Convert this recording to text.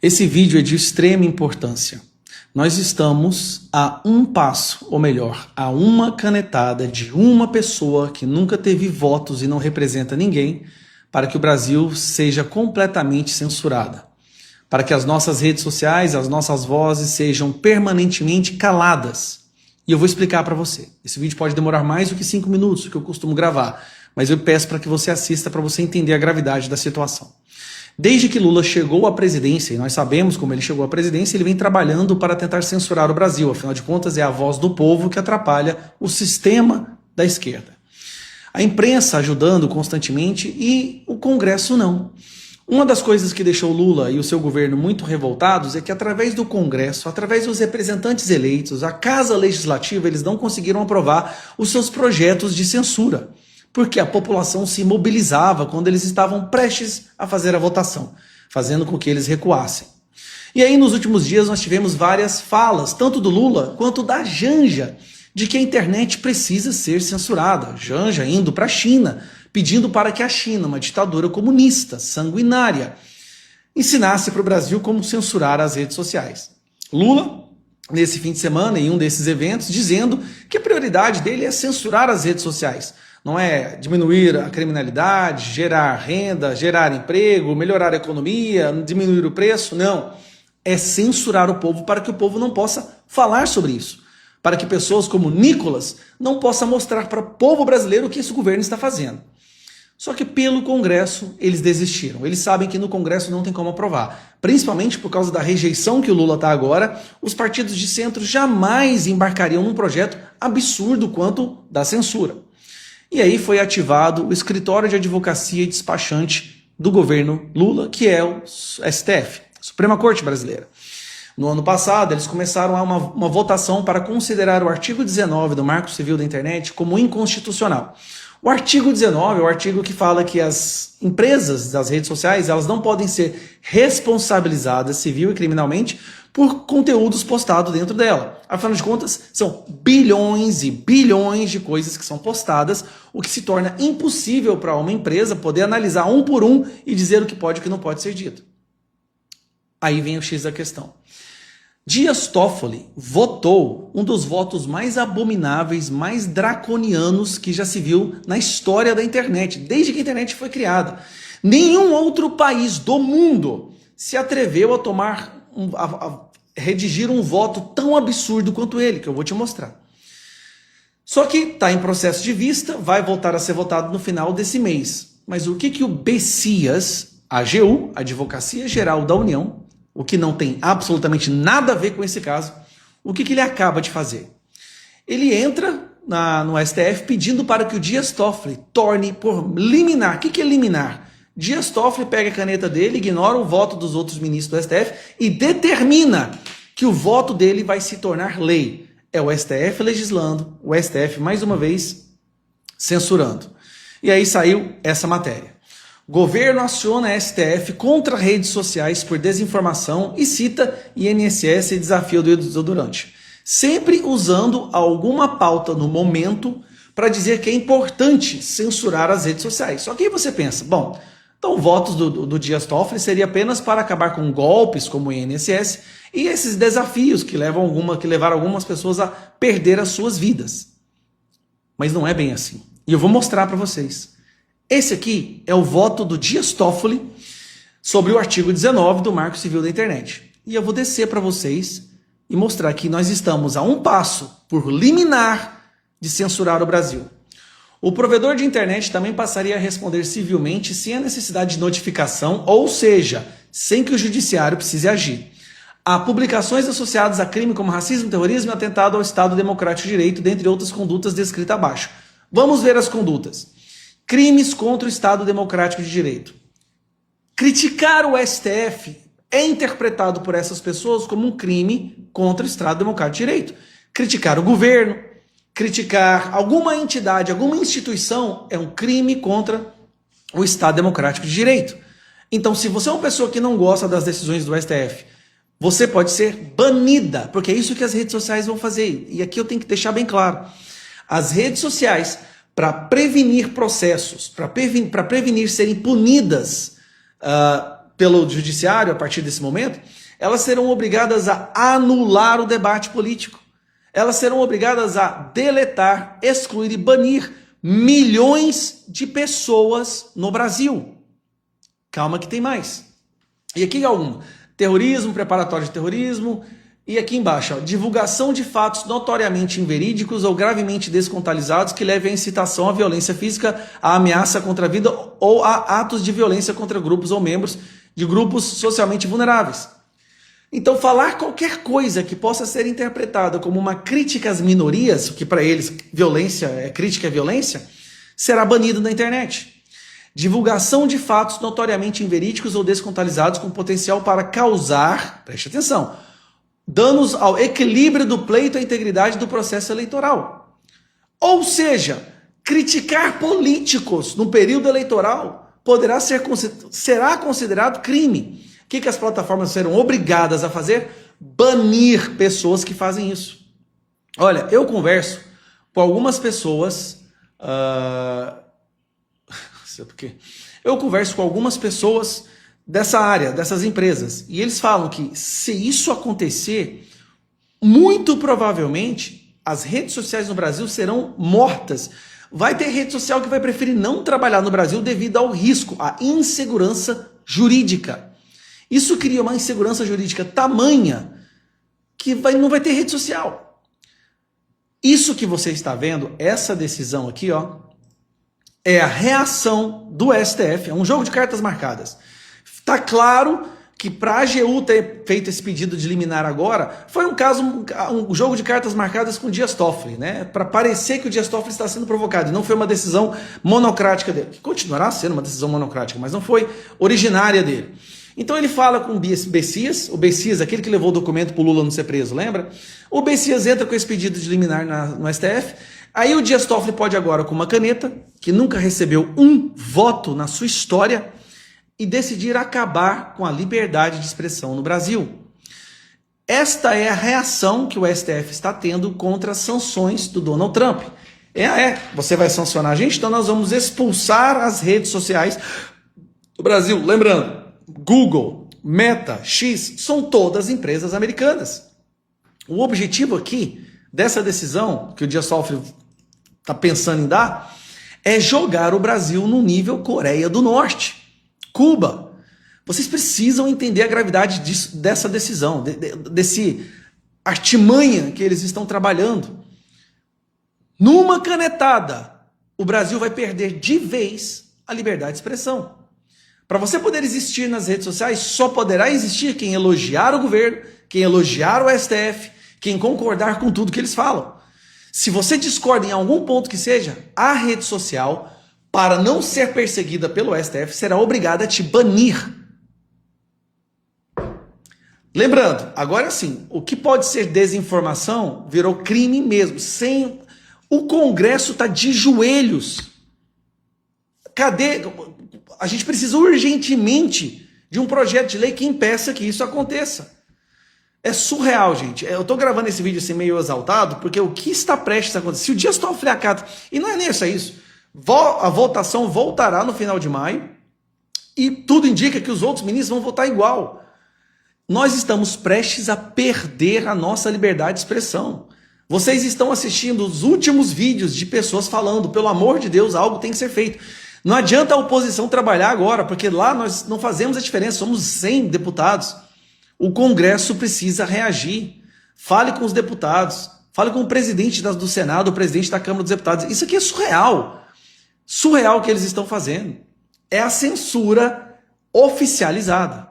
Esse vídeo é de extrema importância. Nós estamos a um passo, ou melhor, a uma canetada de uma pessoa que nunca teve votos e não representa ninguém, para que o Brasil seja completamente censurada. Para que as nossas redes sociais, as nossas vozes sejam permanentemente caladas. E eu vou explicar para você. Esse vídeo pode demorar mais do que 5 minutos, que eu costumo gravar, mas eu peço para que você assista para você entender a gravidade da situação. Desde que Lula chegou à presidência, e nós sabemos como ele chegou à presidência, ele vem trabalhando para tentar censurar o Brasil. Afinal de contas, é a voz do povo que atrapalha o sistema da esquerda. A imprensa ajudando constantemente e o Congresso não. Uma das coisas que deixou Lula e o seu governo muito revoltados é que através do Congresso, através dos representantes eleitos, a Casa Legislativa, eles não conseguiram aprovar os seus projetos de censura. Porque a população se mobilizava quando eles estavam prestes a fazer a votação, fazendo com que eles recuassem. E aí, nos últimos dias, nós tivemos várias falas, tanto do Lula quanto da Janja, de que a internet precisa ser censurada. Janja indo para a China, pedindo para que a China, uma ditadura comunista, sanguinária, ensinasse para o Brasil como censurar as redes sociais. Lula, nesse fim de semana, em um desses eventos, dizendo que a prioridade dele é censurar as redes sociais. Não é diminuir a criminalidade, gerar renda, gerar emprego, melhorar a economia, diminuir o preço, não. É censurar o povo para que o povo não possa falar sobre isso. Para que pessoas como Nicolas não possam mostrar para o povo brasileiro o que esse governo está fazendo. Só que pelo Congresso eles desistiram. Eles sabem que no Congresso não tem como aprovar. Principalmente por causa da rejeição que o Lula está agora, os partidos de centro jamais embarcariam num projeto absurdo quanto da censura. E aí foi ativado o escritório de advocacia e despachante do governo Lula, que é o STF, Suprema Corte Brasileira. No ano passado, eles começaram uma votação para considerar o artigo 19 do Marco Civil da Internet como inconstitucional. O artigo 19 é o artigo que fala que as empresas das redes sociais elas não podem ser responsabilizadas civil e criminalmente por conteúdos postados dentro dela. Afinal de contas, são bilhões e bilhões de coisas que são postadas, o que se torna impossível para uma empresa poder analisar um por um e dizer o que pode e o que não pode ser dito. Aí vem o X da questão. Dias Toffoli votou um dos votos mais abomináveis, mais draconianos que já se viu na história da internet, desde que a internet foi criada. Nenhum outro país do mundo se atreveu a redigir um voto tão absurdo quanto ele, que eu vou te mostrar. Só que está em processo de vista, vai voltar a ser votado no final desse mês. Mas o que o BCIAS, a AGU, Advocacia Geral da União, o que não tem absolutamente nada a ver com esse caso, o que ele acaba de fazer? Ele entra no STF pedindo para que o Dias Toffoli torne por liminar. O que é liminar? Dias Toffoli pega a caneta dele, ignora o voto dos outros ministros do STF e determina que o voto dele vai se tornar lei. É o STF legislando, o STF mais uma vez censurando. E aí saiu essa matéria. Governo aciona STF contra redes sociais por desinformação e cita INSS e desafio do desodorante. Sempre usando alguma pauta no momento para dizer que é importante censurar as redes sociais. Só que aí você pensa, bom, então votos do Dias Toffoli seria apenas para acabar com golpes como o INSS e esses desafios que levaram algumas pessoas a perder as suas vidas. Mas não é bem assim. E eu vou mostrar para vocês. Esse aqui é o voto do Dias Toffoli sobre o artigo 19 do Marco Civil da Internet. E eu vou descer para vocês e mostrar que nós estamos a um passo por liminar de censurar o Brasil. O provedor de internet também passaria a responder civilmente sem a necessidade de notificação, ou seja, sem que o judiciário precise agir. Há publicações associadas a crime como racismo, terrorismo e atentado ao Estado Democrático de Direito, dentre outras condutas descritas abaixo. Vamos ver as condutas. Crimes contra o Estado Democrático de Direito. Criticar o STF é interpretado por essas pessoas como um crime contra o Estado Democrático de Direito. Criticar o governo, criticar alguma entidade, alguma instituição é um crime contra o Estado Democrático de Direito. Então, se você é uma pessoa que não gosta das decisões do STF, você pode ser banida, porque é isso que as redes sociais vão fazer. E aqui eu tenho que deixar bem claro. As redes sociais, para prevenir processos, para prevenir serem punidas pelo judiciário a partir desse momento, elas serão obrigadas a anular o debate político. Elas serão obrigadas a deletar, excluir e banir milhões de pessoas no Brasil. Calma que tem mais. E aqui algum terrorismo, preparatório de terrorismo, e aqui embaixo, ó, divulgação de fatos notoriamente inverídicos ou gravemente descontextualizados que levem à incitação à violência física, à ameaça contra a vida ou a atos de violência contra grupos ou membros de grupos socialmente vulneráveis. Então, falar qualquer coisa que possa ser interpretada como uma crítica às minorias, que para eles crítica à violência, será banido na internet. Divulgação de fatos notoriamente inverídicos ou descontextualizados com potencial para causar, preste atenção, danos ao equilíbrio do pleito e à integridade do processo eleitoral. Ou seja, criticar políticos no período eleitoral será considerado crime. O que as plataformas serão obrigadas a fazer? Banir pessoas que fazem isso. Olha, eu converso com algumas pessoas... Eu converso com algumas pessoas dessa área, dessas empresas, e eles falam que se isso acontecer, muito provavelmente as redes sociais no Brasil serão mortas. Vai ter rede social que vai preferir não trabalhar no Brasil devido ao risco, à insegurança jurídica. Isso cria uma insegurança jurídica tamanha que não vai ter rede social. Isso que você está vendo, essa decisão aqui, ó, é a reação do STF, é um jogo de cartas marcadas. Está claro que para a AGU ter feito esse pedido de liminar agora, foi um jogo de cartas marcadas com o Dias Toffoli, né? Para parecer que o Dias Toffoli está sendo provocado, e não foi uma decisão monocrática dele, que continuará sendo uma decisão monocrática, mas não foi originária dele. Então ele fala com o Bessias, aquele que levou o documento para o Lula não ser preso, lembra? O Bessias entra com esse pedido de liminar no STF, aí o Dias Toffoli pode agora, com uma caneta, que nunca recebeu um voto na sua história, e decidir acabar com a liberdade de expressão no Brasil. Esta é a reação que o STF está tendo contra as sanções do Donald Trump. Você vai sancionar a gente, então nós vamos expulsar as redes sociais do Brasil. Lembrando, Google, Meta, X, são todas empresas americanas. O objetivo aqui dessa decisão que o Dias Toffoli está pensando em dar é jogar o Brasil no nível Coreia do Norte, Cuba. Vocês precisam entender a gravidade dessa decisão, desse artimanha que eles estão trabalhando. Numa canetada, o Brasil vai perder de vez a liberdade de expressão. Para você poder existir nas redes sociais, só poderá existir quem elogiar o governo, quem elogiar o STF, quem concordar com tudo que eles falam. Se você discorda em algum ponto que seja, a rede social, para não ser perseguida pelo STF, será obrigada a te banir. Lembrando, agora sim, o que pode ser desinformação virou crime mesmo. O Congresso está de joelhos. Cadê? A gente precisa urgentemente de um projeto de lei que impeça que isso aconteça. É surreal, gente. Eu tô gravando esse vídeo assim meio exaltado, porque o que está prestes a acontecer? Se o Dias Toffoli acata, e não é nem só isso, a votação voltará no final de maio, e tudo indica que os outros ministros vão votar igual. Nós estamos prestes a perder a nossa liberdade de expressão. Vocês estão assistindo os últimos vídeos de pessoas falando, pelo amor de Deus, algo tem que ser feito. Não adianta a oposição trabalhar agora, porque lá nós não fazemos a diferença, somos 100 deputados. O Congresso precisa reagir. Fale com os deputados, fale com o presidente do Senado, o presidente da Câmara dos Deputados. Isso aqui é surreal. Surreal o que eles estão fazendo. É a censura oficializada.